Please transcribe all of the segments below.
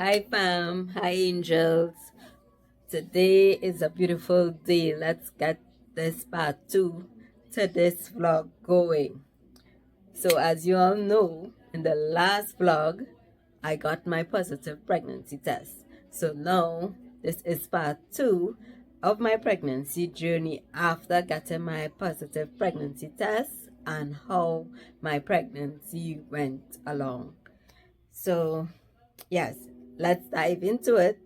Hi fam, hi angels. Today is a beautiful day. Let's get this part 2 to this vlog going. So as you all know, in the last vlog, I got my positive pregnancy test. So now this is part 2 of my pregnancy journey after getting my positive pregnancy test and how my pregnancy went along. So yes, let's dive into it.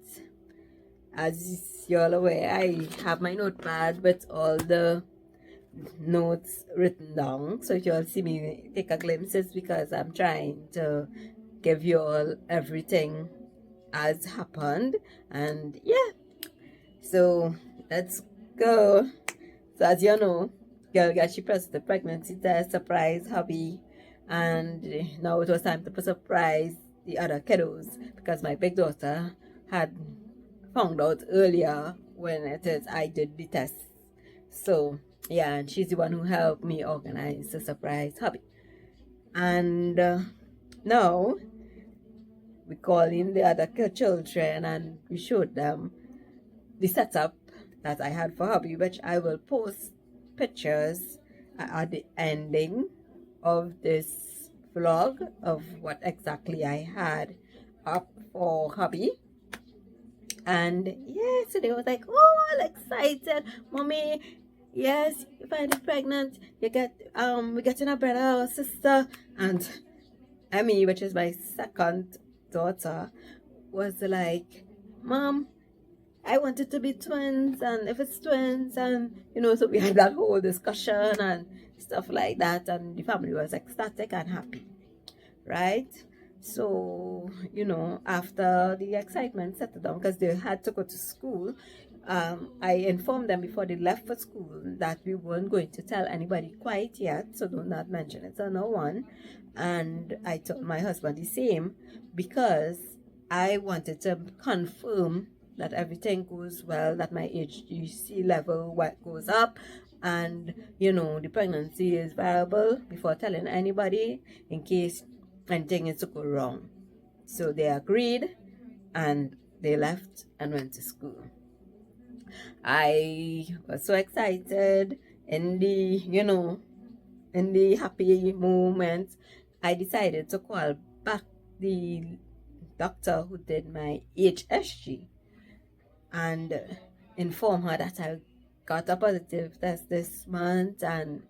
As you're aware, I have my notepad with all the notes written down. So if you all see me take a glimpse, it's because I'm trying to give you all everything as happened. And yeah, so let's go. So as you know, girl got she pressed the pregnancy test, surprise hubby, and now it was time to surprise the other kiddos because my big daughter had found out earlier when it is I did the test. So yeah, and she's the one who helped me organize the surprise hubby. And now we call in the other children and we showed them the setup that I had for hubby, which I will post pictures at the ending of this vlog of what exactly I had up for hubby. And yeah, so they was like, oh, all excited, mommy. Yes, you find it pregnant. You get we getting a brother or sister. And Emmy, which is my second daughter, was like, Mom, I want it to be twins, and if it's twins, and so we had that whole discussion and stuff like that, and the family was ecstatic and happy, right? So, after the excitement settled down, because they had to go to school, I informed them before they left for school that we weren't going to tell anybody quite yet, so do not mention it to no one. And I told my husband the same because I wanted to confirm that everything goes well, that my HGC level goes up, and the pregnancy is viable before telling anybody in case anything is to go wrong. So they agreed and they left and went to school. I was so excited in the happy moment. I decided to call back the doctor who did my HSG and inform her that I got a positive test this month, and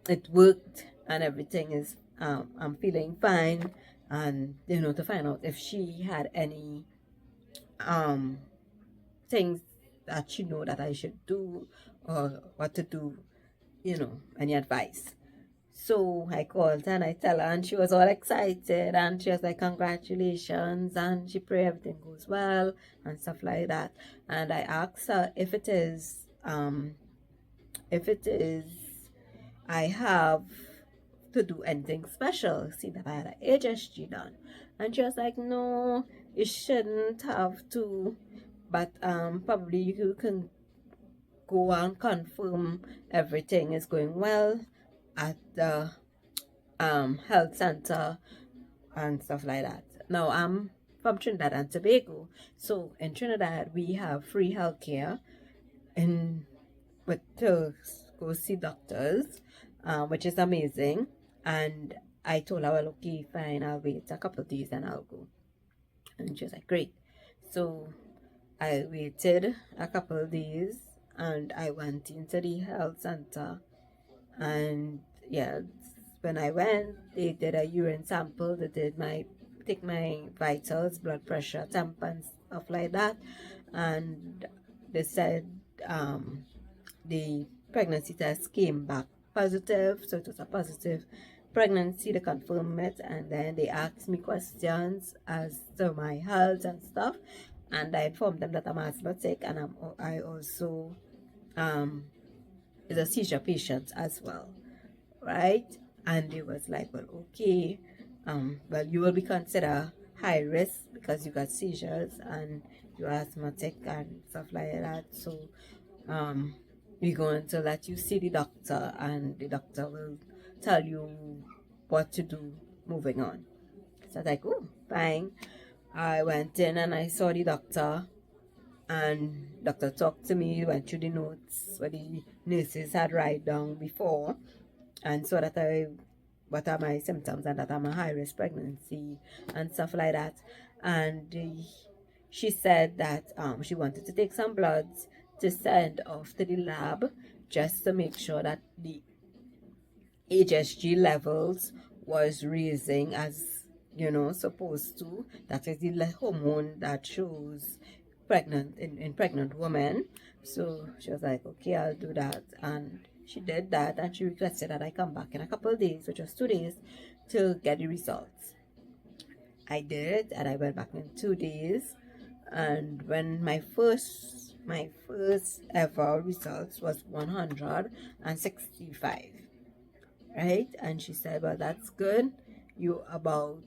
it worked and everything is I'm feeling fine, and to find out if she had any um things that she know that I should do or what to do, any advice. So I called her and I tell her, and she was all excited and she was like, congratulations, and she pray everything goes well and stuff like that. And I asked her if it is I have to do anything special, see that I had an HSG done. And she was like, no, you shouldn't have to, but probably you can go and confirm everything is going well at the health center and stuff like that. Now I'm from Trinidad and Tobago, so in Trinidad we have free healthcare in with to go see doctors, which is amazing. And I told her, well, okay, fine, I'll wait a couple of days and I'll go. And she was like, great. So I waited a couple of days and I went into the health center. And yeah, when I went, they did a urine sample. They did take my vitals, blood pressure, temp, and stuff like that. And they said the pregnancy test came back positive, so it was a positive pregnancy. They confirmed it, and then they asked me questions as to my health and stuff, and I informed them that I'm asthmatic and I also is a seizure patient as well, right? And they was like, well, okay, well, you will be considered high risk because you got seizures and you're asthmatic and stuff like that. So we're going to let you see the doctor, and the doctor will tell you what to do moving on. So I was like, oh, fine. I went in and I saw the doctor, and doctor talked to me, went through the notes what the nurses had write down before, and so that I what are my symptoms and that I'm a high risk pregnancy and stuff like that. And she said that she wanted to take some bloods to send off to the lab just to make sure that the HSG levels was raising as supposed to. That is the hormone that shows pregnant in pregnant women. So she was like, okay, I'll do that, and she did that, and she requested that I come back in a couple of days, which was 2 days, to get the results. I did, and I went back in 2 days, and when my first ever results was 165, right? And she said, well, that's good. You about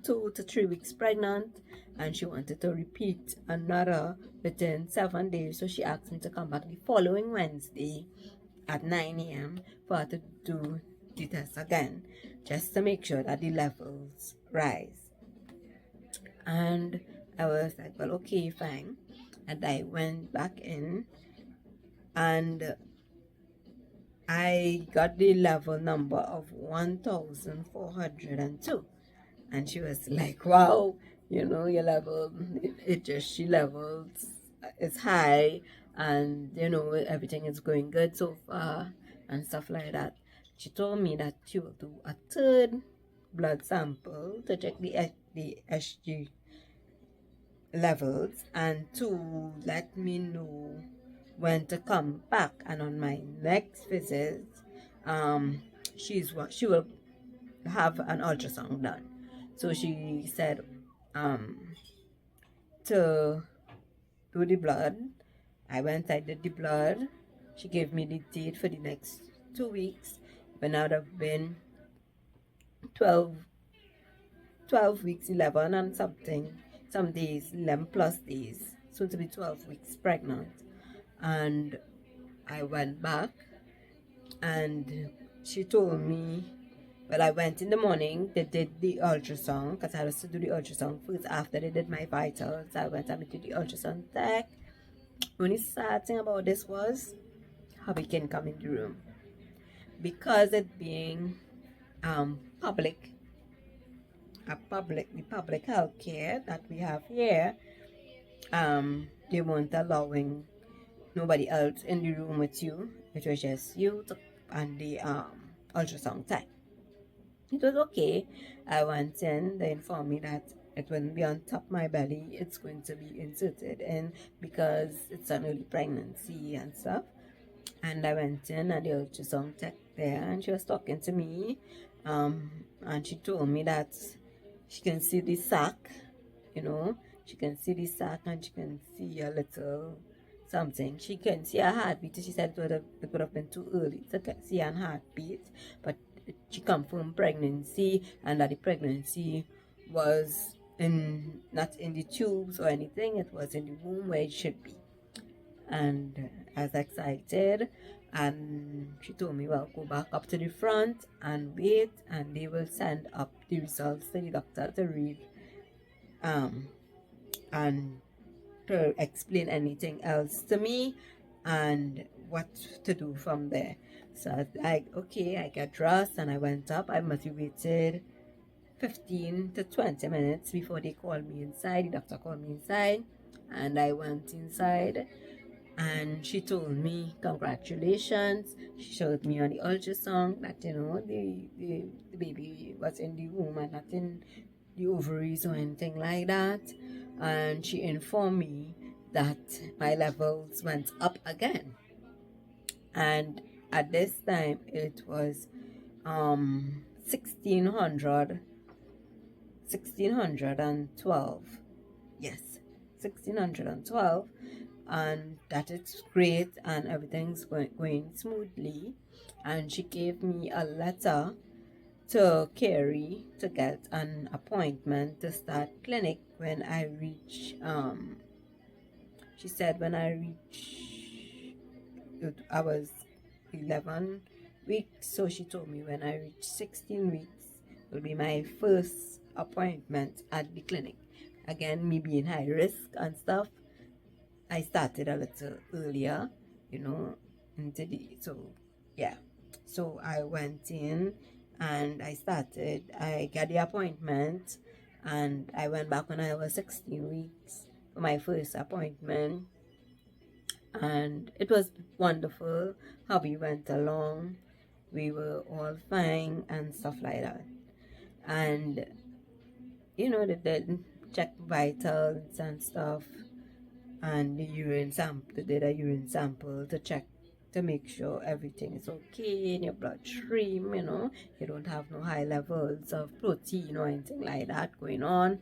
2 to 3 weeks pregnant, and she wanted to repeat another within 7 days. So she asked me to come back the following Wednesday at 9 a.m. for her to do the test again, just to make sure that the levels rise. And I was like, well, okay, fine. And I went back in, and I got the level number of 1,402. And she was like, wow, your level, she levels is high, and everything is going good so far and stuff like that. She told me that she will do a third blood sample to check the SG levels, and to let me know when to come back. And on my next visit, she will have an ultrasound done. So she said to do the blood. I went, I did the blood. She gave me the date for the next 2 weeks, when I would have been 12 12 weeks, 11 and something, some days, 11 plus days, soon to be 12 weeks pregnant. And I went back, and she told me, well, I went in the morning, they did the ultrasound, because I was to do the ultrasound first after they did my vitals. I went and did the ultrasound tech. Only sad thing about this was hubby can come in the room, because it being public, the public health care that we have here, they weren't allowing nobody else in the room with you. It was just you and the ultrasound tech. It was okay. I went in, they informed me that it wouldn't be on top of my belly, it's going to be inserted in, because it's an early pregnancy and stuff. And I went in, and the ultrasound tech there, and she was talking to me, and she told me that she can see the sac, she can see the sac, and she can see a little something. She can see a heartbeat. She said it would have been too early to see a heartbeat, but she confirmed pregnancy, and that the pregnancy was not in the tubes or anything, it was in the womb where it should be. And I was excited, and she told me, well, go back up to the front and wait, and they will send up the results to the doctor to read, and to explain anything else to me and what to do from there. So I was like, okay, I got dressed and I went up. I must have waited 15 to 20 minutes before they called me inside. The doctor called me inside, and I went inside, and she told me congratulations. She showed me on the ultrasound that the baby was in the womb and not in the ovaries or anything like that. And she informed me that my levels went up again, and at this time it was 1612. Yes, 1612. And that it's great, and everything's going smoothly. And she gave me a letter to carry to get an appointment to start clinic when I reach she said when I reach, I was 11 weeks, so she told me when I reach 16 weeks will be my first appointment at the clinic. Again, me being high risk and stuff, I started a little earlier, you know, into the, so yeah. So I went in and I got the appointment, and I went back when I was 16 weeks for my first appointment, and it was wonderful how we went along. We were all fine and stuff like that. And they did check vitals and stuff, and the urine sample. They did a urine sample to check to make sure everything is okay in your bloodstream. You don't have no high levels of protein or anything like that going on.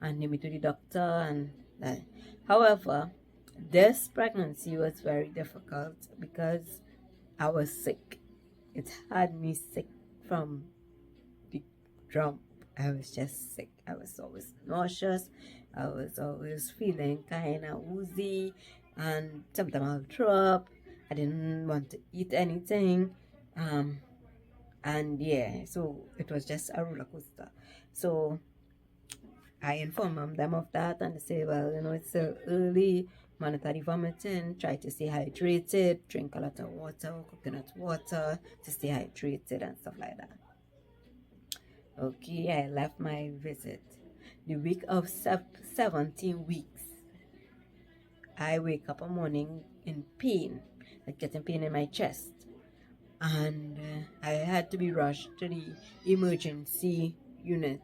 And take me to the doctor and that. However, this pregnancy was very difficult because I was sick. It had me sick from the jump. I was just sick. I was always nauseous. I was always feeling kind of woozy, and sometimes I'll throw up. I didn't want to eat anything. And yeah, so it was just a roller coaster. So I informed them of that, and they say, well, it's still early, mandatory vomiting, try to stay hydrated, drink a lot of water, coconut water to stay hydrated and stuff like that. Okay, I left my visit. The week of 17 weeks, I wake up one morning in pain, like getting pain in my chest. And I had to be rushed to the emergency unit.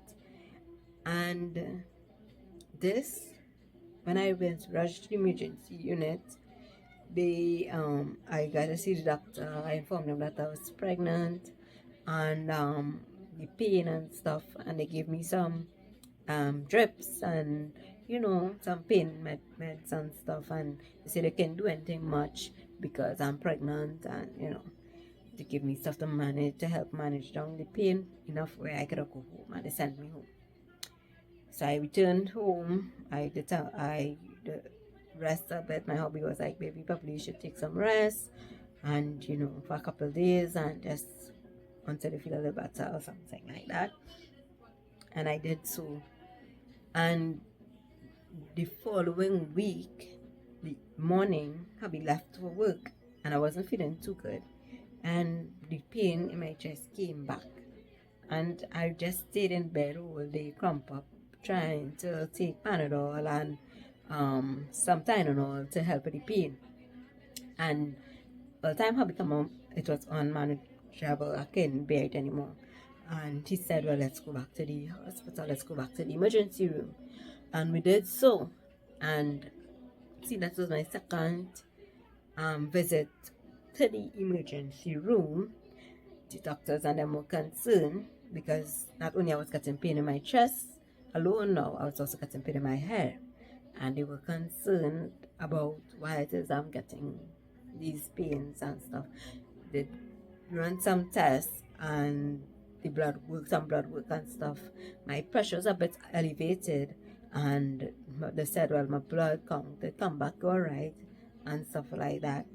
And this, when I went rushed to the emergency unit, I got to see the doctor. I informed them that I was pregnant, and the pain and stuff, and they gave me some drips and some pain meds and stuff, and they said they can't do anything much because I'm pregnant, and they give me stuff to help manage down the pain enough where I could go home, and they sent me home. So I returned home. I rest a bit. My hubby was like, baby, probably you should take some rest, and for a couple of days, and just until you feel a little better or something like that. And I did so. And the following week, the morning, hubby left for work, and I wasn't feeling too good, and the pain in my chest came back, and I just stayed in bed all day, crump up, trying to take Panadol and some Tylenol to help with the pain. And by the time hubby come home, it was unmanageable. I couldn't bear it anymore. And he said, well, let's go back to the hospital. Let's go back to the emergency room. And we did so. And see, that was my second visit to the emergency room. The doctors and them were concerned because not only I was getting pain in my chest alone now, I was also getting pain in my hair. And they were concerned about why it is I'm getting these pains and stuff. They run some tests and some blood work and stuff. My pressure's a bit elevated, and they said, well, my blood count they come back all right and stuff like that.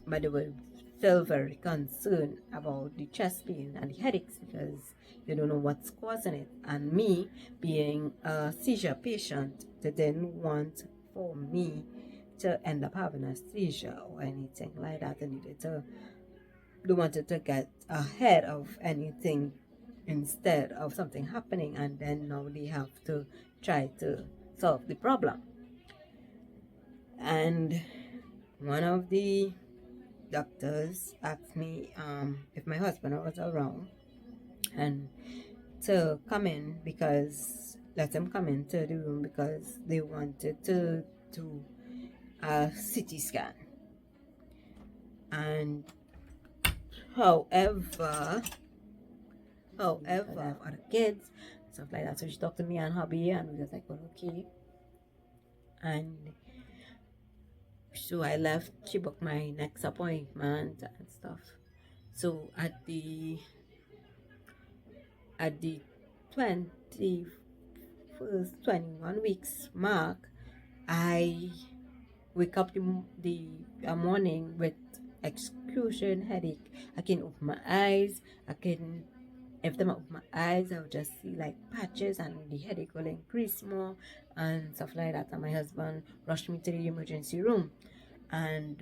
But they were still very concerned about the chest pain and the headaches because they don't know what's causing it. And me being a seizure patient, they didn't want for me to end up having a seizure or anything like that. They wanted to get ahead of anything instead of something happening, and then now they have to try to solve the problem. And one of the doctors asked me if my husband was around and to come in, because let him come into the room because they wanted to do a CT scan. And however, I have other kids, stuff like that. So she talked to me and hubby, and we was like, well, okay. And so I left. She booked my next appointment and stuff. So at the 21 weeks mark, I wake up the morning with excruciating headache. I can't open my eyes. I can every time I open my eyes, I would just see like patches, and the headache will increase more and stuff like that. And my husband rushed me to the emergency room, and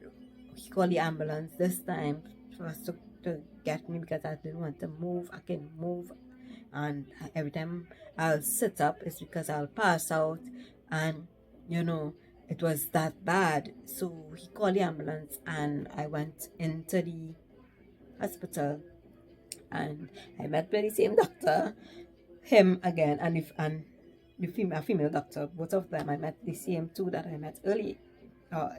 he called the ambulance this time for us to get me because I didn't want to move. I can move, and every time I'll sit up, it's because I'll pass out, and you know, it was that bad. So he called the ambulance, and I went into the hospital, and I met with the same doctor, him again, and the female doctor. Both of them, I met the same two that I met early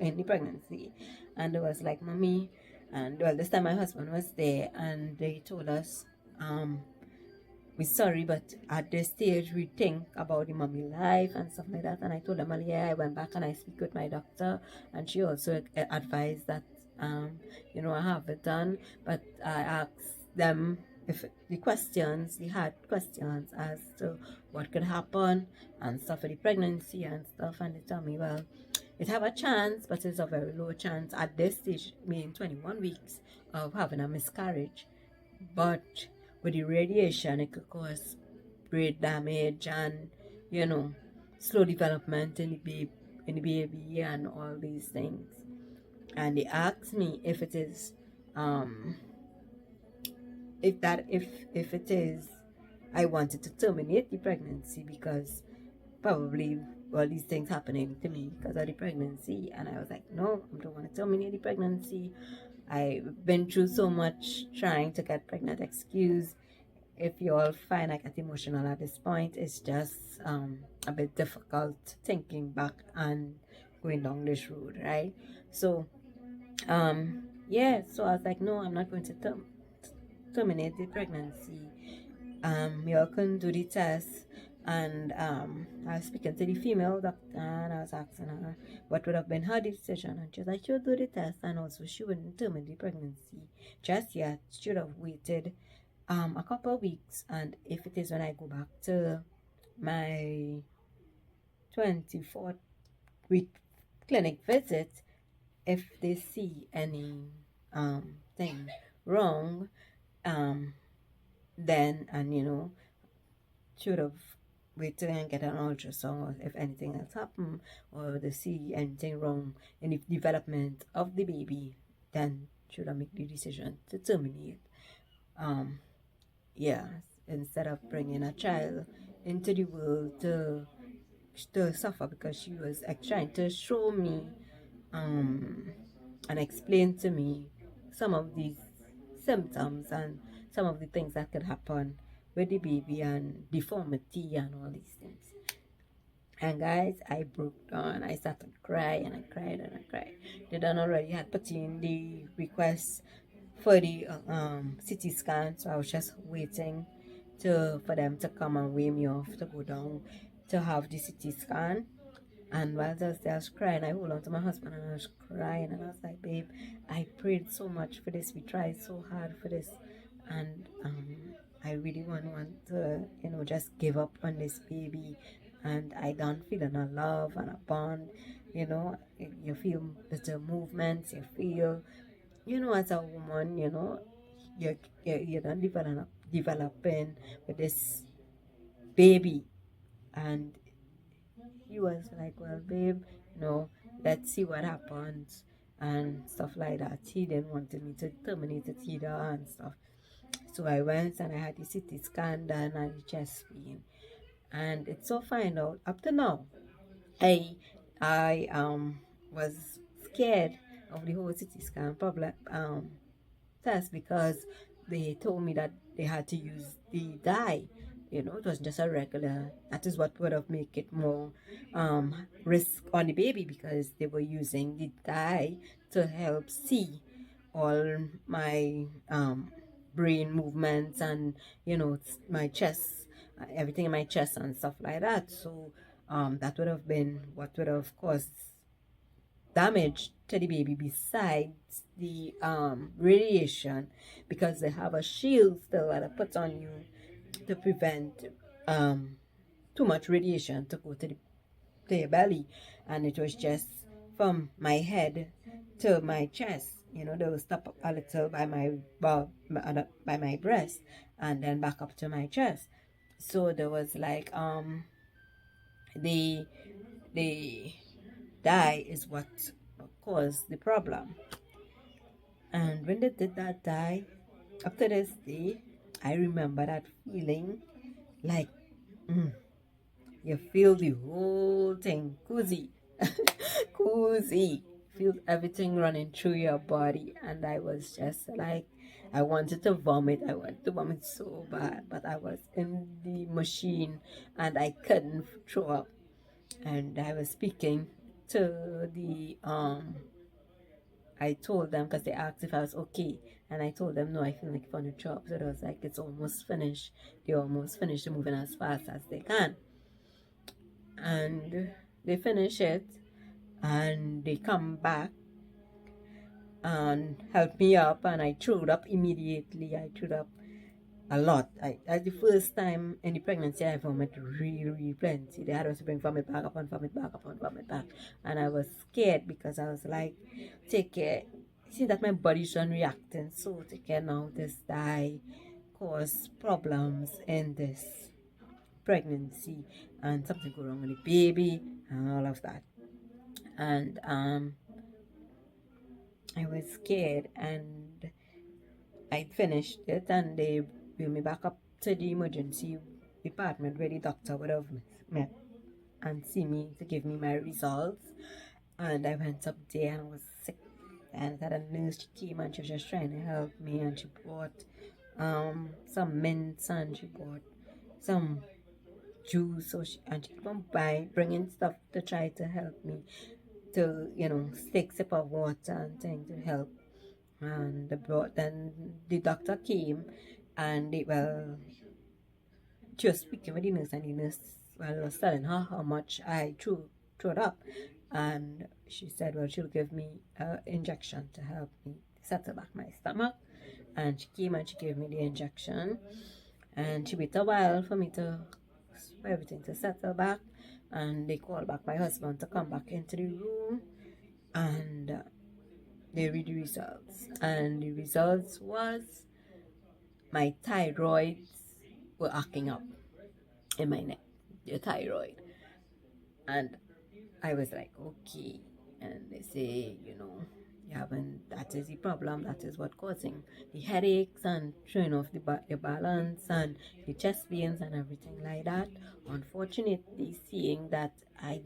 in the pregnancy, and it was like, mommy, and well, this time my husband was there, and they told us, we're sorry, but at this stage we think about the mommy life and stuff like that. And I told them, well, yeah, I went back and I speak with my doctor, and she also advised that, I have it done. But I asked them if the hard questions as to what could happen and stuff for the pregnancy and stuff, and they tell me, well, it have a chance, but it's a very low chance at this stage, meaning 21 weeks of having a miscarriage. But with the radiation, it could cause brain damage and, you know, slow development in the baby and all these things. And they asked me if it is, if it is, I wanted to terminate the pregnancy because probably all these things happening to me because of the pregnancy. And I was like, no, I don't want to terminate the pregnancy. I've been through so much trying to get pregnant. Excuse if you all find I get emotional at this point. It's just a bit difficult thinking back and going down this road, right? So yeah, so I was like, no, I'm not going to terminate the pregnancy. You all can do the test. And I was speaking to the female doctor, and I was asking her what would have been her decision, and she was like, she would do the test, and also she wouldn't terminate the pregnancy just yet. She would have waited a couple of weeks, and if it is when I go back to my 24th week clinic visit, if they see any thing wrong, then, and should have waited and get an ultrasound if anything else happened, or they see anything wrong in the development of the baby, then should I make the decision to terminate. Yeah, instead of bringing a child into the world to suffer, because she was trying to show me and explain to me some of these symptoms and some of the things that could happen with the baby and deformity and all these things. And guys, I broke down. I started to cry, and I cried and I cried. They done already had put in the request for the CT scan, so I was just waiting for them to come and weigh me off to go down to have the CT scan. And while I was crying, I hold on to my husband and I was crying, and I was like, babe, I prayed so much for this. We tried so hard for this, and I really want to, just give up on this baby. And I don't feel a love and a bond. You feel the movements. You feel, as a woman, you're not developing with this baby. And he was like, well, babe, let's see what happens and stuff like that. He didn't want me to terminate it either and stuff. So I went and I had the CT scan done and the chest pain. And it's so fine out up to now. I was scared of the whole CT scan problem test, because they told me that they had to use the dye. It was just a regular. That is what would have made it more risk on the baby, because they were using the dye to help see all my brain movements and my chest, everything in my chest and stuff like that. So that would have been what would have caused damage to the baby, besides the radiation, because they have a shield still that I put on you to prevent too much radiation to go to your belly. And it was just from my head to my chest, You know, they will stop a little by by my breast, and then back up to my chest. So there was like the the dye is what caused the problem. And when they did that dye, up to this day, I remember that feeling like you feel the whole thing cozy, cozy. Feel everything running through your body, and I was just like, I wanted to vomit. I wanted to vomit so bad, but I was in the machine and I couldn't throw up. And I was speaking to the I told them because they asked if I was okay, and I told them no, I feel like fun to throw up. So it was like it's almost finished. They almost finished. They're moving as fast as they can, and they finish it, and they come back and help me up, and I threw it up immediately. I threw it up a lot. That's the first time in the pregnancy I vomit really, really plenty. They had us to bring vomit back up and vomit back up and vomit back. And I was scared because I was like, take care. See that my body's not reacting, so take care now. This dye cause problems in this pregnancy and something go wrong with the baby and all of that. And I was scared, and I finished it, and they bring me back up to the emergency department where the doctor would have met and see me to give me my results. And I went up there and I was sick. And that a nurse came and she was just trying to help me, and she brought some mints and she brought some juice. And she kept on bringing stuff to try to help me to, take sip of water and thing to help. And then the doctor came, and she was speaking with the nurse, and the nurse was telling her how much I threw it up, and she said, well, she'll give me an injection to help me settle back my stomach. And she came and she gave me the injection, and she waited a while for me for everything to settle back. And they called back my husband to come back into the room, and they read the results, and the results was my thyroids were acting up in my neck, the thyroid. And I was like, okay. And they say, you haven't, that is the problem, that is what causing the headaches and throwing off the balance and the chest pains and everything like that. Unfortunately, seeing that I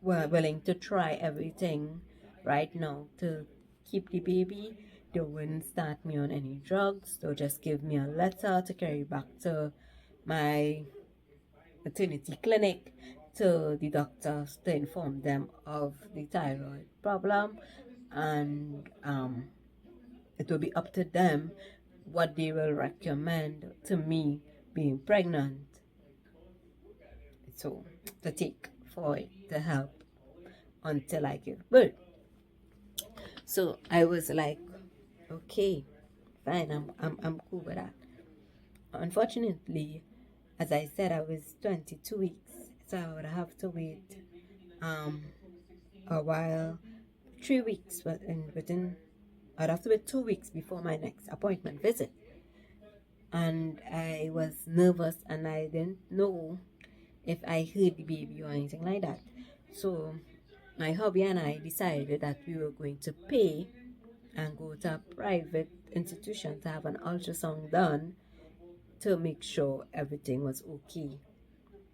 were willing to try everything right now to keep the baby, they wouldn't start me on any drugs. They'll just give me a letter to carry back to my maternity clinic to the doctors to inform them of the thyroid problem, and it will be up to them what they will recommend to me being pregnant, so to take for it to help until I give birth. So I was like, okay, fine, I'm cool with that. Unfortunately, as I said, I was 22 weeks, so I would have to wait um a while, 3 weeks, but I'd have to wait 2 weeks before my next appointment visit. And I was nervous, and I didn't know if I hurt the baby or anything like that. So my hubby and I decided that we were going to pay and go to a private institution to have an ultrasound done to make sure everything was okay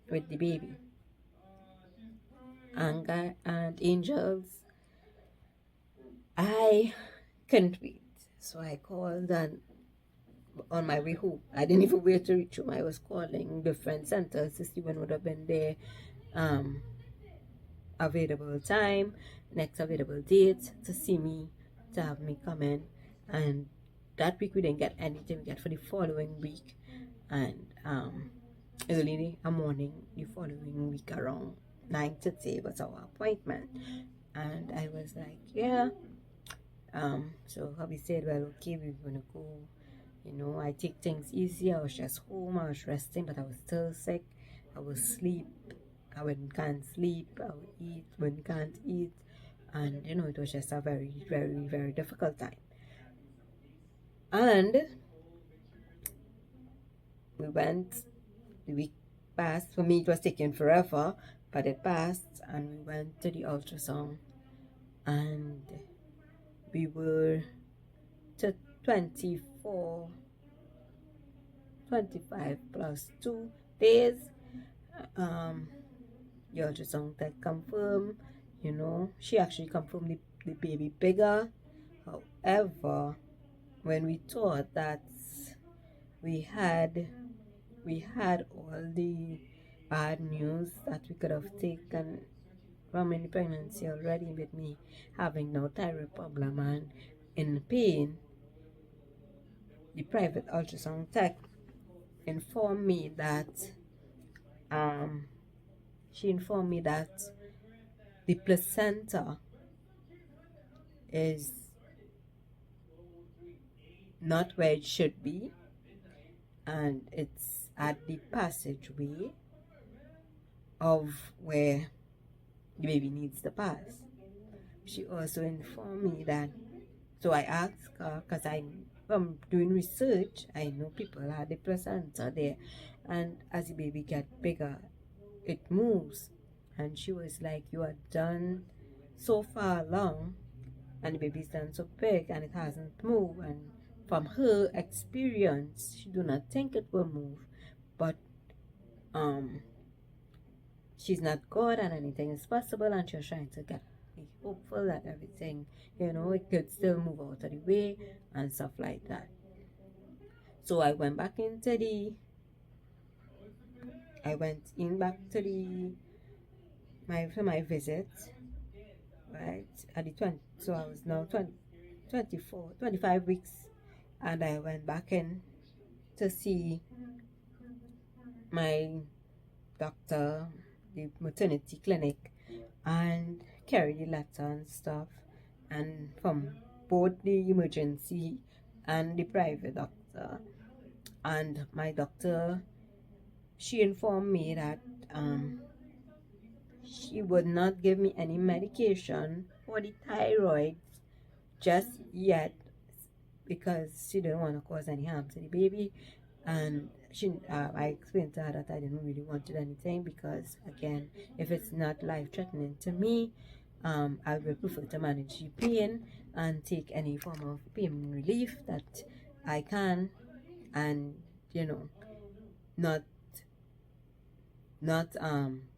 with the baby. Anger and angels, I couldn't wait. So I called, and on my way home, I didn't even wait to reach home. I was calling different centers to see when would have been their available time, next available date to see me, to have me come in. And that week we didn't get anything. We got for the following week, and early in the morning the following week around 9:30 was our appointment. And I was like, yeah. So hubby said, well, okay, we're gonna go. I take things easy. I was just home, I was resting, but I was still sick. I would sleep, I can't sleep. I would eat when can't eat. And you know, it was just a very, very, very difficult time. And we went, the week passed. For me, it was taking forever, but it passed, and we went to the ultrasound, and we were to 24, 25 plus 2 days. Um, the ultrasound tech confirmed, you know, she actually confirmed the baby bigger. However, when we thought that we had we had all the bad news that we could have taken from in the pregnancy already, with me having no thyroid problem and in pain, the private ultrasound tech informed me that um she informed me that the placenta is not where it should be, and it's at the passageway of where the baby needs to pass. She also informed me that, so I asked her, because I, from doing research, I know people had the placenta there, and as the baby gets bigger, it moves. And she was like, you are done so far along, and the baby's done so big, and it hasn't moved. And from her experience, she do not think it will move, but she's not God and anything is possible, and she's trying to get be hopeful that everything, you know, it could still move out of the way and stuff like that. So I went back into the I went in back to the my visit, right, at the 20, so I was now 20, 24, 25 weeks, and I went back in to see my doctor, the maternity clinic, and carry the letter and stuff, and from both the emergency and the private doctor. And my doctor, she informed me that she would not give me any medication for the thyroid just yet, because she didn't want to cause any harm to the baby. And I explained to her that I didn't really want anything, because again, if it's not life-threatening to me, I will prefer to manage the pain and take any form of pain relief that I can, and you know, not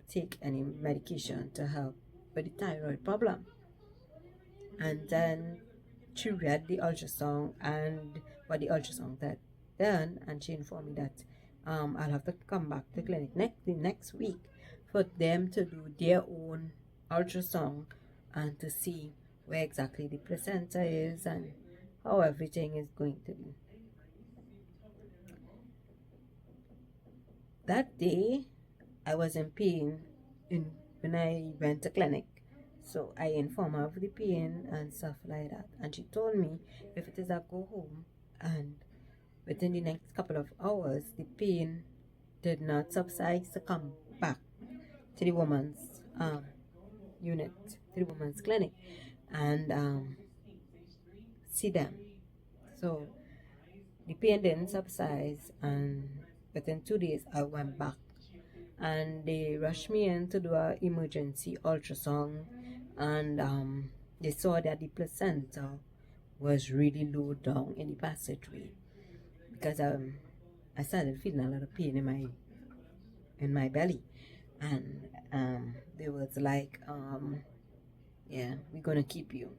take any medication to help with the thyroid problem. And then she read the ultrasound and what the ultrasound had done, and she informed me that I'll have to come back to the clinic the next week for them to do their own ultrasound and to see where exactly the placenta is and how everything is going to be. That day, I was in pain when I went to clinic. So I informed her of the pain and stuff like that. And she told me if it is I go home, and within the next couple of hours, the pain did not subside, to come back to the woman's unit, to the woman's clinic, and see them. So the pain didn't subside, and within 2 days, I went back, and they rushed me in to do an emergency ultrasound, and they saw that the placenta was really low down in the passageway, because I started feeling a lot of pain in my belly, and they was like, yeah, we're gonna keep you.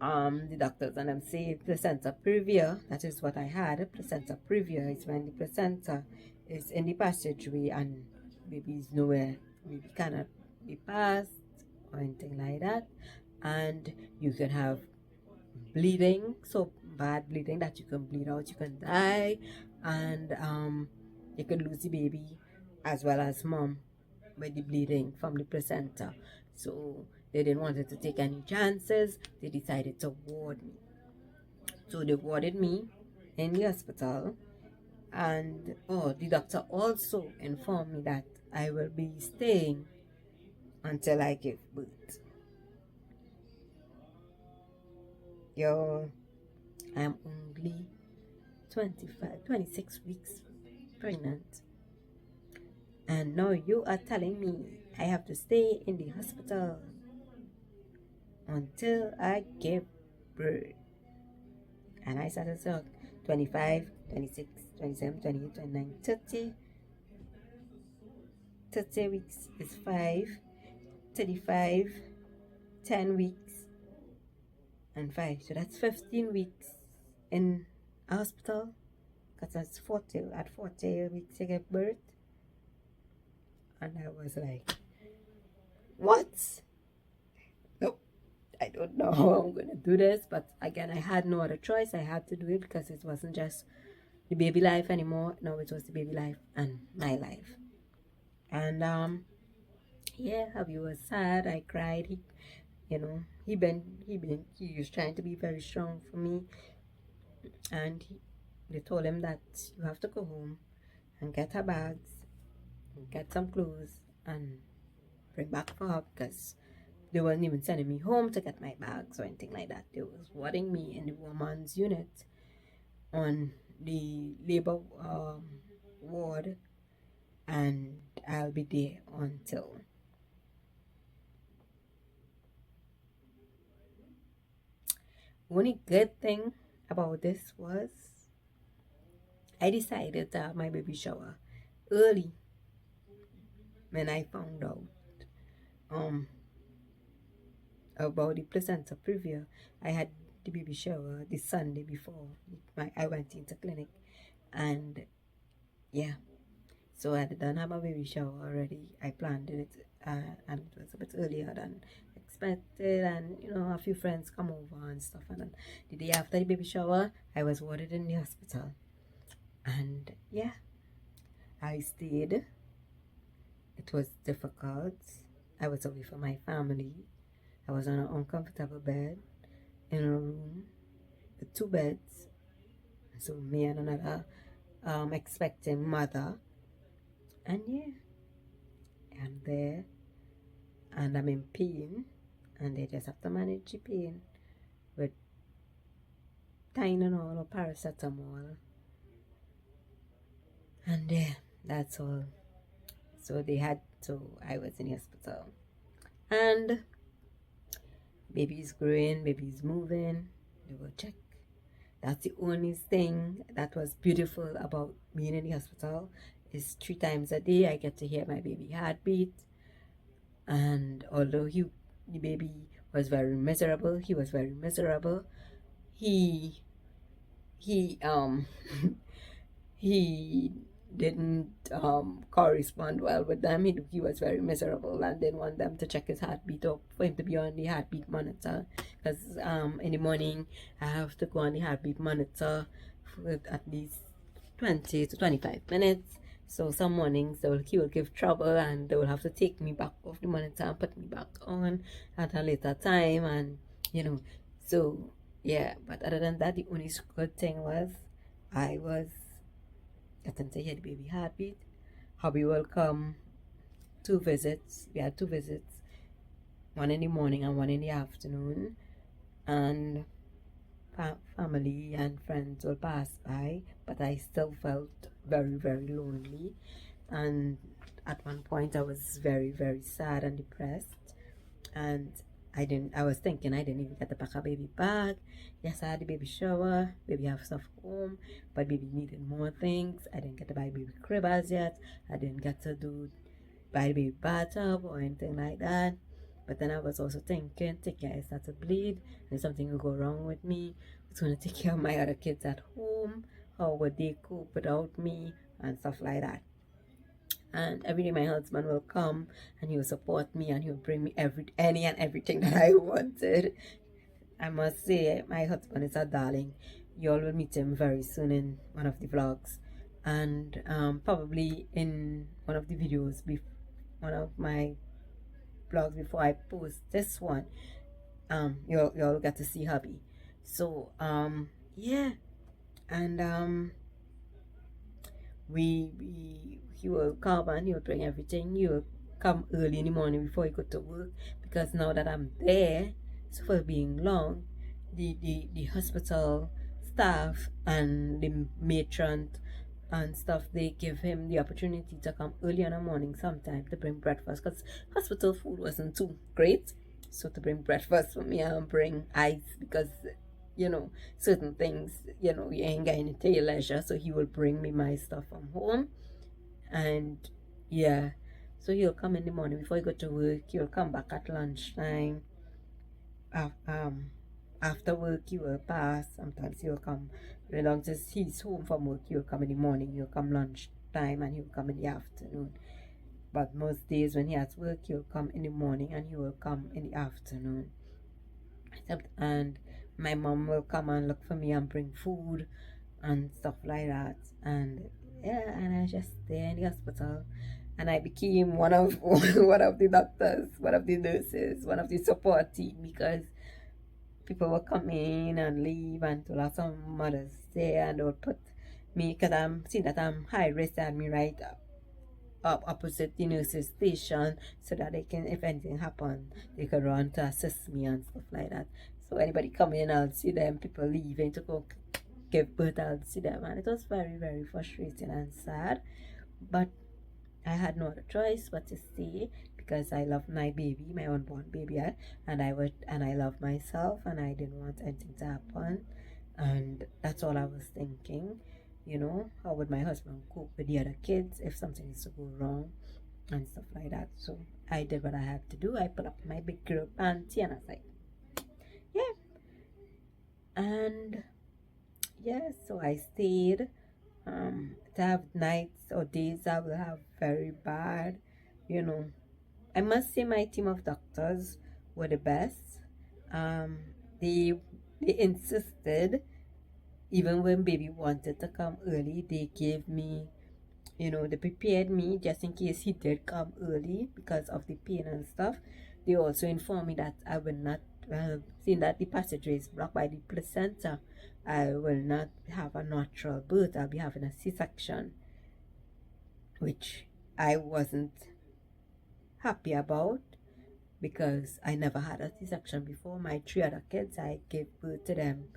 The doctors and them say placenta previa, that is what I had. Placenta previa is when the placenta is in the passageway and baby is nowhere, baby cannot be passed or anything like that, and you can have bleeding, so bad bleeding that you can bleed out, you can die, and you can lose the baby as well as mom with the bleeding from the placenta. So they didn't want to take any chances. They decided to ward me. So they warded me in the hospital, and the doctor also informed me that I will be staying until I give birth. Yo, I'm only 26 weeks pregnant. And now you are telling me I have to stay in the hospital until I give birth. And I started to talk 25, 26, 27, 28, 29, 30. 30 weeks is 5, 35, 10 weeks, and 5. So that's 15 weeks in hospital. Because that's 40. At 40 weeks, you give birth. And I was like, what? Nope. I don't know how I'm going to do this. But again, I had no other choice. I had to do it because it wasn't just the baby life anymore. No, it was the baby life and my life. And yeah, Abby was sad. I cried. He was trying to be very strong for me, and they told him that you have to go home and get her bags, and get some clothes, and bring back for her because they weren't even sending me home to get my bags or anything like that. They was warding me in the woman's unit on the labor ward, and I'll be there until. Only good thing about this was I decided to have my baby shower early when I found out about the placenta previa. I had the baby shower the Sunday before I went into clinic, and yeah, so I done have my baby shower already. I planned it, and it was a bit earlier than expected, and a few friends come over and stuff. And then the day after the baby shower, I was warded in the hospital, and yeah, I stayed. It was difficult. I was away from my family. I was on an uncomfortable bed in a room with 2 beds. So me and another expecting mother. And yeah, I'm there and I'm in pain, and they just have to manage the pain with Tylenol or paracetamol. And yeah, that's all. So I was in the hospital. And baby's growing, baby's moving. They will check. That's the only thing that was beautiful about being in the hospital is 3 times a day I get to hear my baby heartbeat. And although the baby was very miserable, he was very miserable. He he didn't correspond well with them. He was very miserable and didn't want them to check his heartbeat up for him to be on the heartbeat monitor, because in the morning I have to go on the heartbeat monitor for at least 20 to 25 minutes. So some mornings he will give trouble and they will have to take me back off the monitor and put me back on at a later time, and so yeah. But other than that, the only good thing was I was getting to hear the baby heartbeat. Hubby will come 2 visits. We had 2 visits, one in the morning and one in the afternoon, and family and friends will pass by, but I still felt very, very lonely. And at one point I was very, very sad and depressed, and I was thinking I didn't even get to pack a baby bag. Yes, I had the baby shower, baby have stuff home, but baby needed more things. I didn't get to buy baby crib as yet. I didn't get to buy the baby bathtub or anything like that. But then I was also thinking, I start to bleed and something will go wrong with me. Who's going to take care of my other kids at home? How would they cope without me? And stuff like that. And every day my husband will come and he will support me and he will bring me any and everything that I wanted. I must say, my husband is a darling. You all will meet him very soon in one of the vlogs, and probably in one of the videos, one of my vlogs before I post this one. You'll get to see hubby. So yeah, and he will come and he will bring everything. He will come early in the morning before he go to work, because now that I'm there, so for being long, the hospital staff and the matron and stuff, they give him the opportunity to come early in the morning sometime to bring breakfast, because hospital food wasn't too great. So to bring breakfast for me and bring ice, because certain things, you ain't got any tail leisure, so he will bring me my stuff from home. And yeah, so he'll come in the morning before he go to work. He'll come back at lunchtime. uh, um After work he will pass. Sometimes he'll come, as long as he's home from work, he'll come in the morning, he'll come lunchtime, and he'll come in the afternoon. But most days when he has work, he'll come in the morning and he will come in the afternoon. And my mom will come and look for me and bring food and stuff like that. And yeah, and I just stay in the hospital, and I became one of one of the doctors, one of the nurses, one of the support team, because people will come in and leave, and to have some mothers there, and they'll put me, because I'm seeing that I'm high risk, and me right up opposite the nurses station, so that they can, if anything happen, they could run to assist me and stuff like that. So anybody come in, I'll see them. People leaving to go give birth, I'll see them, and it was very, very frustrating and sad. But I had no other choice but to stay, because I love my baby, my unborn baby, and I love myself, and I didn't want anything to happen. And that's all I was thinking. How would my husband cope with the other kids if something is to go wrong and stuff like that? So I did what I had to do. I put up my big girl panty, and I was like, yeah. And yeah, so I stayed. To have nights or days I will have very bad. I must say my team of doctors were the best. Um, they they insisted, even when baby wanted to come early, they gave me, they prepared me just in case he did come early because of the pain and stuff. They also informed me that I will not, seeing that the passageway is blocked by the placenta, I will not have a natural birth. I'll be having a C-section, which I wasn't happy about, because I never had a C-section before. My three other kids, I gave birth to them.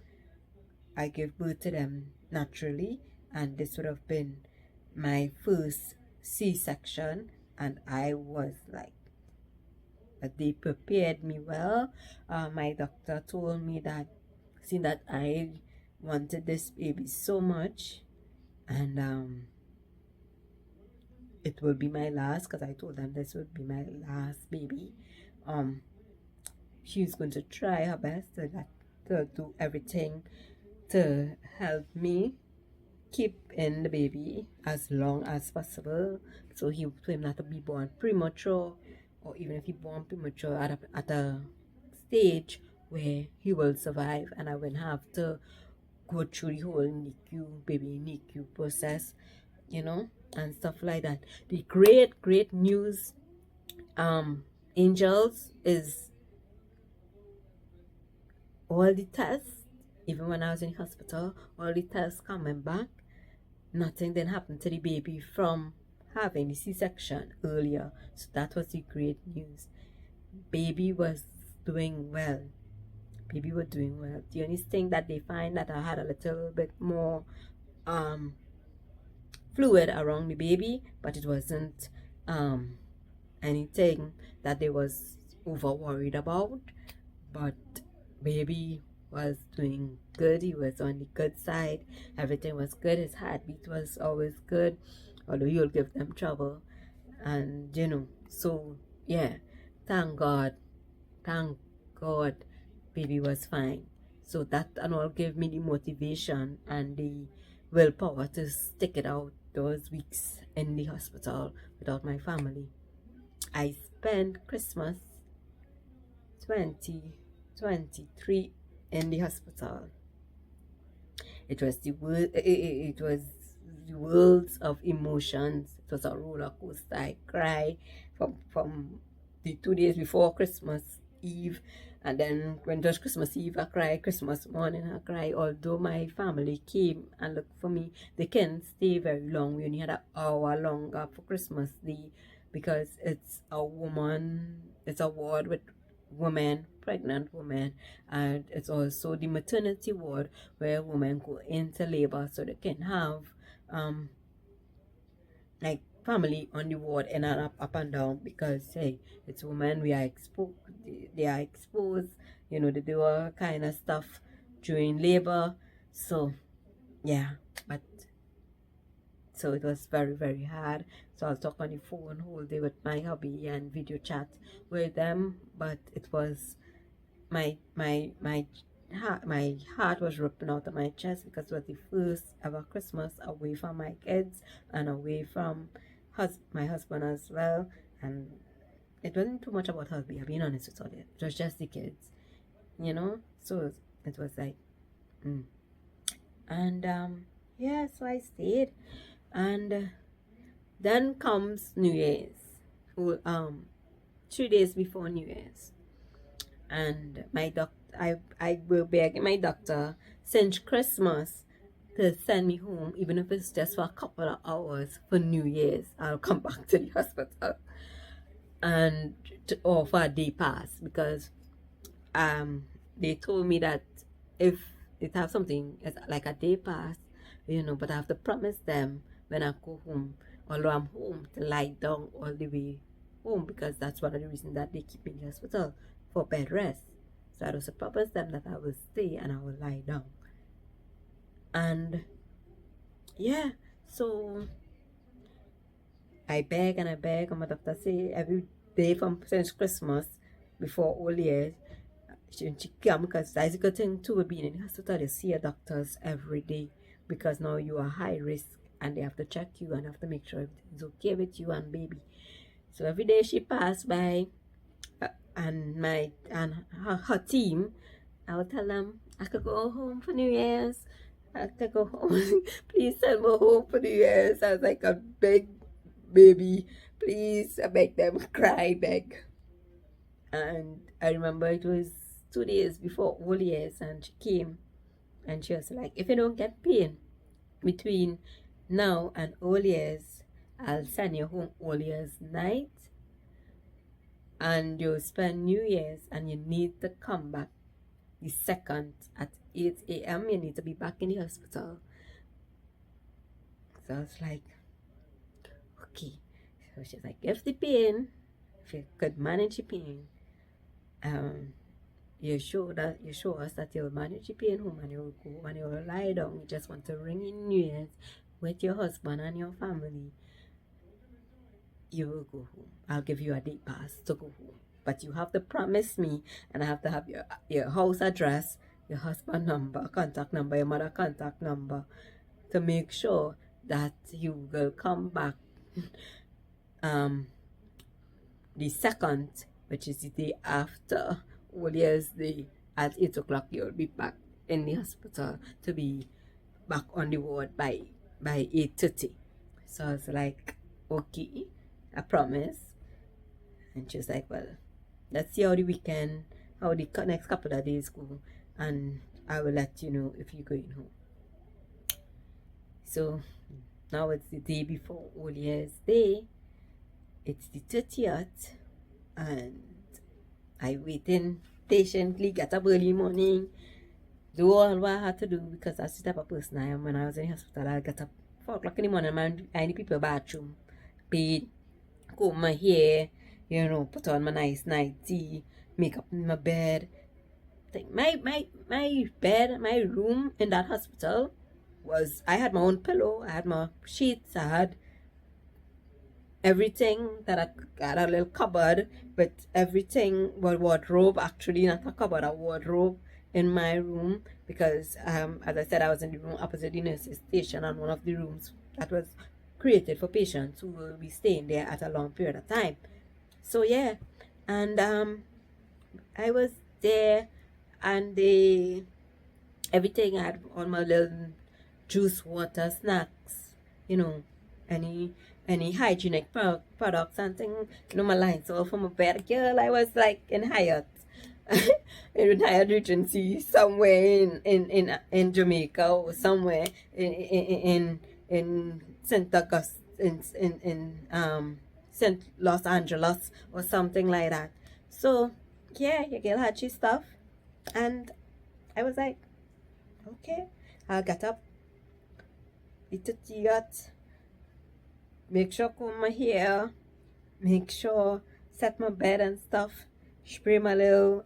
Naturally, and this would have been my first C-section, and I was like, they prepared me well. My doctor told me that, seeing that I wanted this baby so much, and it will be my last, because I told them this would be my last baby. She's going to try her best to do everything to help me keep in the baby as long as possible, so him not to be born premature, or even if he born premature at a stage where he will survive, and I will have to go through the whole baby NICU process, and stuff like that. The great news, Angels, is all the tests, even when I was in hospital, all the tests coming back, nothing then happened to the baby from having the C-section earlier. So that was the great news. Baby was doing well. Baby was doing well. The only thing that they find that I had a little bit more fluid around the baby, but it wasn't anything that they was over worried about. But baby was doing good. He was on the good side. Everything was good. His heartbeat was always good, although you'll give them trouble. And so yeah, thank God, baby was fine. So that and all gave me the motivation and the willpower to stick it out those weeks in the hospital without my family. I spent Christmas 2023 in the hospital. It was the worlds of emotions. It was a roller coaster. I cried from the 2 days before Christmas Eve, and then when it was Christmas Eve, I cried. Christmas morning, I cried. Although my family came and looked for me, they can't stay very long. We only had an hour longer for Christmas Day, because it's a ward with women, pregnant women, and it's also the maternity ward where women go into labor so they can have like family on the ward and up and down, because hey, it's women, we are exposed, they are exposed, they do all kind of stuff during labor. So yeah, but so it was very, very hard. So I'll talk on the phone whole day with my hubby and video chat with them. But it was my heart was ripping out of my chest, because it was the first ever Christmas away from my kids and away from my husband as well. And it wasn't too much about hubby, I'm being honest with all. It was just the kids, So it was like, and yeah, so I stayed. And then comes New Year's, 3 days before New Year's, and I will beg my doctor since Christmas to send me home, even if it's just for a couple of hours for New Year's. I'll come back to the hospital and or for a day pass, because they told me that if it have something it's like a day pass, but I have to promise them when I go home, although I'm home, to lie down all the way home, because that's one of the reasons that they keep me in the hospital, for bed rest. So I was to promise them that I will stay and I will lie down. And yeah, so I beg and I beg, and my doctor say every day since Christmas before all year, she come, because that's a good thing too with being in the hospital. You see your doctors every day, because now you are high risk and they have to check you and have to make sure everything's okay with you and baby. So every day she passed by, and her team, I would tell them I could go home for New Year's. I could go home. Please send me home for New Year's. I was like a big baby. Please, I beg them, beg. And I remember it was 2 days before all years, and she came and she was like, if you don't get pain between now and all years, I'll send you home all years night, and you'll spend New Year's, and you need to come back the 2nd at 8 a.m. You need to be back in the hospital. So I was like, okay. So she's like, if the pain, if you could manage the pain, you show us that you'll manage the pain home, and you'll go and you'll lie down. You just want to ring in New Year's with your husband and your family. You will go home. I'll give you a day pass to go home. But you have to promise me, and I have to have your house address, your husband number, contact number, your mother contact number, to make sure that you will come back the 2nd, which is the day after All Year's Day, at 8 o'clock. You'll be back in the hospital to be back on the ward by 8:30. So I was like, okay, I promise. And she was like, well, let's see how the next couple of days go, and I will let you know if you're going home. So now it's the day before All Year's Day. It's the 30th, and I waiting patiently, get up early morning, do all what I had to do, because that's the type of person I am. When I was in the hospital, I get up 4 o'clock in the morning, I in the people bathroom, bathe, comb my hair, put on my nice nightie, make up in my bed. My bed, my room in that hospital I had my own pillow, I had my sheets, I had everything that I got, a little cupboard with everything, wardrobe, actually not a cupboard, a wardrobe in my room, because as I said, I was in the room opposite the nurse's station, and one of the rooms that was created for patients who will be staying there at a long period of time. So yeah, and I was there, and everything, I had all my little juice, water, snacks, any hygienic products and things, my lines all from my bed. Girl, I was like in Hyatt, in Hyatt Regency, somewhere in Jamaica, or somewhere in St. Augustine, in St. Los Angeles or something like that. So yeah, your girl had she stuff, and I was like, okay, I'll get up, eat a tea, make sure comb my hair, make sure set my bed and stuff, spray my little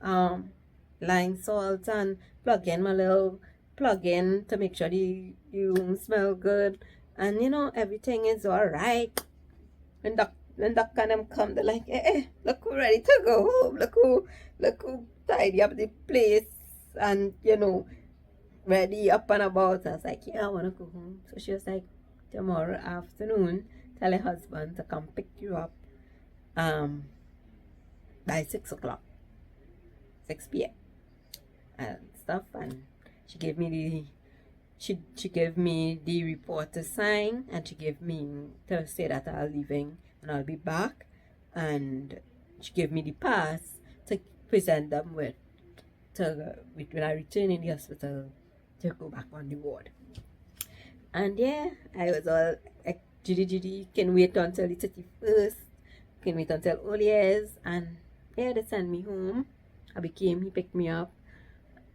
lime salt and plug in to make sure the room smell good, and you know everything is all right. When duck and them come, they're like, look who ready to go home, look who tidy up the place, and you know, ready up and about. I was like, yeah, I wanna go home. So she was like, tomorrow afternoon, tell her husband to come pick you up by 6 o'clock, 6 p.m. and stuff. And she gave me the report to sign, and she gave me to say that I'll leaving and I'll be back, and she gave me the pass to present them with when I return in the hospital to go back on the ward. And yeah, I was all like, giddy, can wait until the 31st, can wait until all years, and yeah, they sent me home. He picked me up,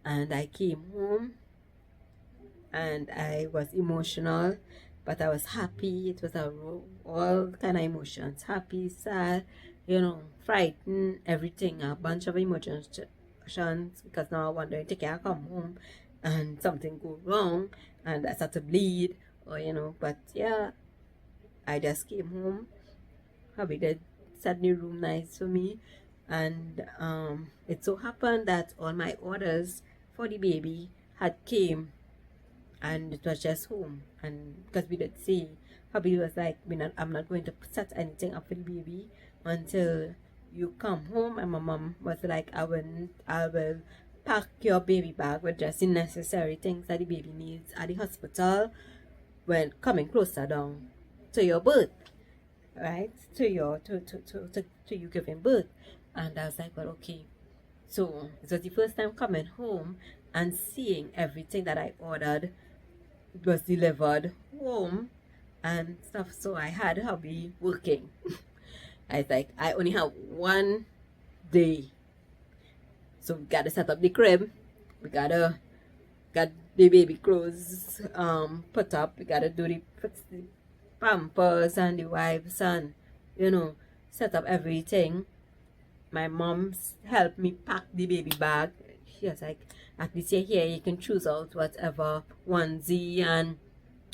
and I came home, and I was emotional, but I was happy. It was all kind of emotions, happy, sad, you know, frightened, everything, a bunch of emotions, because now I'm wondering, take care, I come home and something go wrong and I start to bleed, or you know. But yeah, I just came home. Hubby did set the room nice for me, and it so happened that all my orders for the baby had came, and it was just home. And because we did see, hubby was like, I'm not going to set anything up for the baby until you come home. And my mom was like, I will pack your baby bag with just the necessary things that the baby needs at the hospital when coming closer down to your birth, right? To you giving birth. And I was like, well, okay. So it was the first time coming home and seeing everything that I ordered was delivered home and stuff. So I had hubby working. I was like, I only have one day, so we gotta set up the crib, we gotta got the baby clothes put up, we gotta fix the pampers and the wipes, and you know, set up everything. My mom's helped me pack the baby bag. She was like, at least you're here, you can choose out whatever onesie and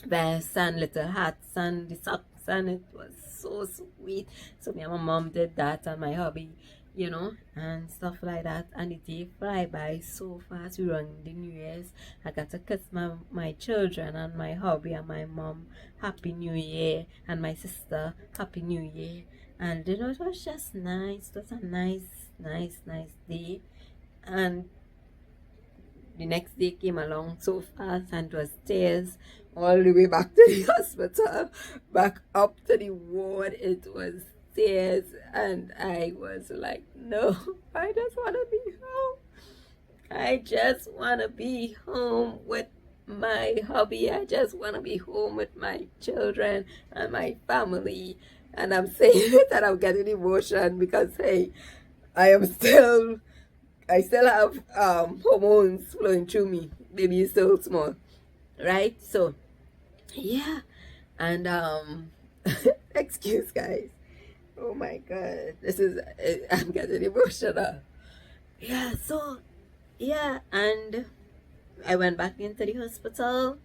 vest and little hats and the socks, and it was so sweet. So me and my mom did that, and my hubby, you know, and stuff like that. And the day fly by so fast. We run the New Year's. I got to kiss my children and my hubby and my mom Happy New Year, and my sister Happy New Year. And you know, it was just nice. It was a nice day. And the next day came along so fast, and it was tears all the way back to the hospital, back up to the ward. It was tears, and I was like, no, I just want to be home. I just want to be home with my hubby. I just want to be home with my children and my family. And I'm saying it and I'm getting emotion because, hey, I still have hormones flowing through me. Baby is still small, right? So yeah, and excuse guys. Oh my god, I'm getting emotional. Yeah, so yeah, and I went back into the hospital,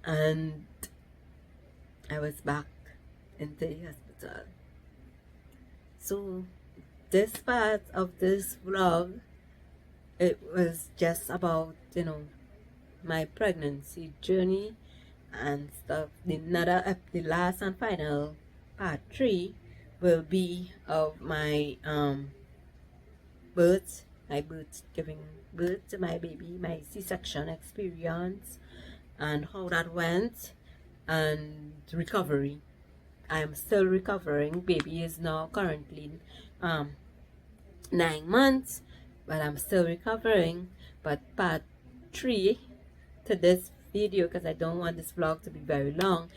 and I was back into the hospital. So this part of this vlog, it was just about, you know, my pregnancy journey and stuff. The last and final part 3 will be of my giving birth to my baby, my C-section experience, and how that went, and recovery. I am still recovering. Baby is now currently 9 months, but I'm still recovering. But part 3 to this video, because I don't want this vlog to be very long,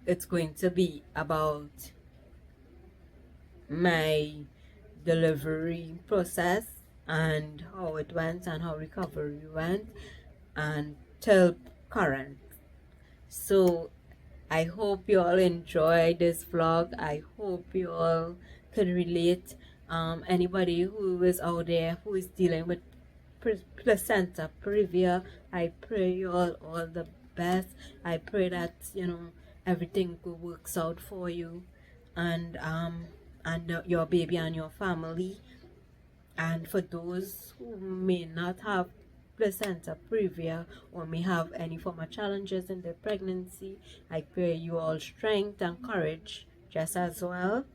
it's going to be about my delivery process and how it went and how recovery went and till current. So I hope you all enjoyed this vlog. I hope you all could relate. Anybody who is out there who is dealing with placenta previa, I pray you all the best. I pray that everything works out for you and your baby and your family. And for those who may not have placenta previa or may have any form of challenges in their pregnancy, I pray you all strength and courage just as well.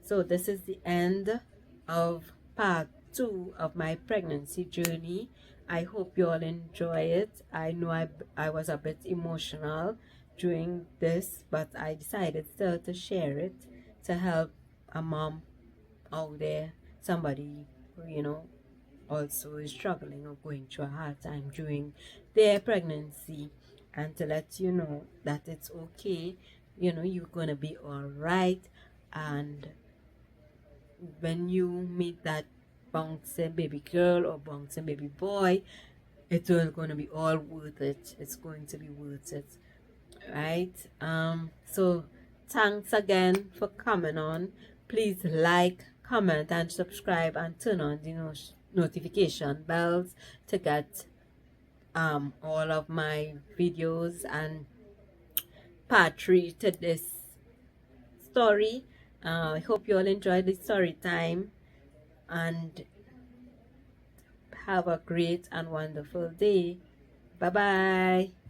So this is the end of part 2 of my pregnancy journey. I hope you all enjoy it. I know I was a bit emotional during this, but I decided still to share it to help a mom out there, somebody who also is struggling or going through a hard time during their pregnancy, and to let you know that it's okay. You're gonna be all right, and when you meet that bouncing baby girl or bouncing baby boy, it's all gonna be all worth it. It's going to be worth it, right? So thanks again for coming on. Please like, comment, and subscribe, and turn on the notification bells to get all of my videos and part 3 to this story. I hope you all enjoyed the story time, and have a great and wonderful day. Bye bye.